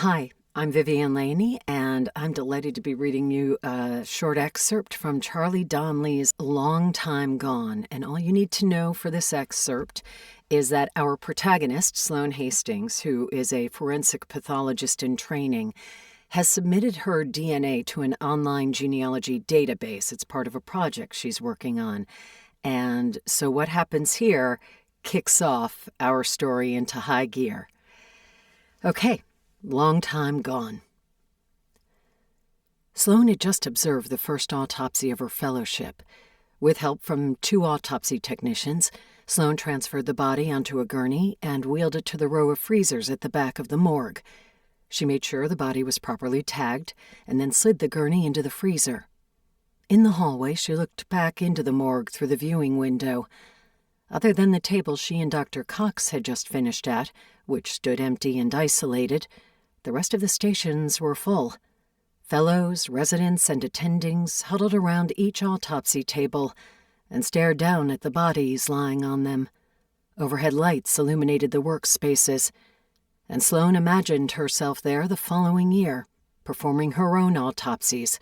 Hi, I'm Vivienne Leheny, and I'm delighted to be reading you a short excerpt from Charlie Donlea's Long Time Gone. And all you need to know for this excerpt is that our protagonist, Sloane Hastings, who is a forensic pathologist in training, has submitted her DNA to an online genealogy database. It's part of a project she's working on. And so what happens here kicks off our story into high gear. Okay. Long time gone. Sloane had just observed the first autopsy of her fellowship. With help from 2 autopsy technicians, Sloane transferred the body onto a gurney and wheeled it to the row of freezers at the back of the morgue. She made sure the body was properly tagged and then slid the gurney into the freezer. In the hallway, she looked back into the morgue through the viewing window. Other than the table she and Dr. Cox had just finished at, which stood empty and isolated, the rest of the stations were full. Fellows, residents, and attendings huddled around each autopsy table and stared down at the bodies lying on them. Overhead lights illuminated the workspaces, and Sloane imagined herself there the following year, performing her own autopsies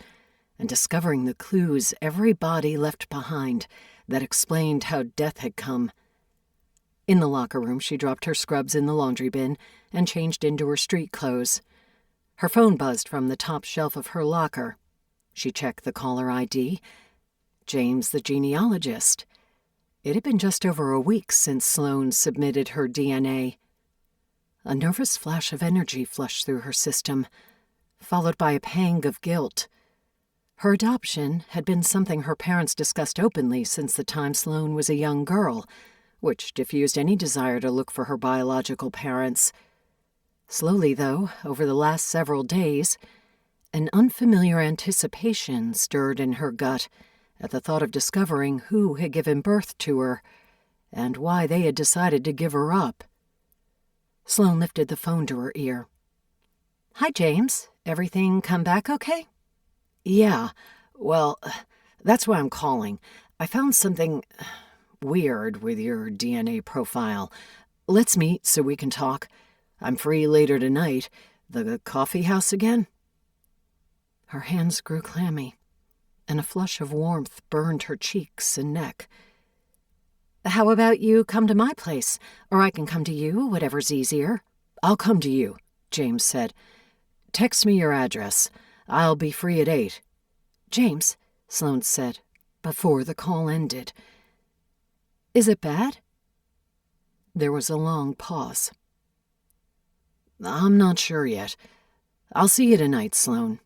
and discovering the clues every body left behind that explained how death had come. In the locker room, she dropped her scrubs in the laundry bin and changed into her street clothes. Her phone buzzed from the top shelf of her locker. She checked the caller ID. James, the genealogist. It had been just over a week since Sloane submitted her DNA. A nervous flash of energy flushed through her system, followed by a pang of guilt. Her adoption had been something her parents discussed openly since the time Sloane was a young girl, which diffused any desire to look for her biological parents. Slowly, though, over the last several days, an unfamiliar anticipation stirred in her gut at the thought of discovering who had given birth to her and why they had decided to give her up. Sloane lifted the phone to her ear. "Hi, James. Everything come back okay?" "Yeah. Well, that's why I'm calling. I found something weird with your DNA profile. Let's meet so we can talk. I'm free later tonight. The coffee house again?" Her hands grew clammy, and a flush of warmth burned her cheeks and neck. "How about you come to my place, or I can come to you, whatever's easier." "I'll come to you," James said. "Text me your address. I'll be free at 8. "James," Sloane said, before the call ended, "is it bad?" There was a long pause. "I'm not sure yet. I'll see you tonight, Sloane."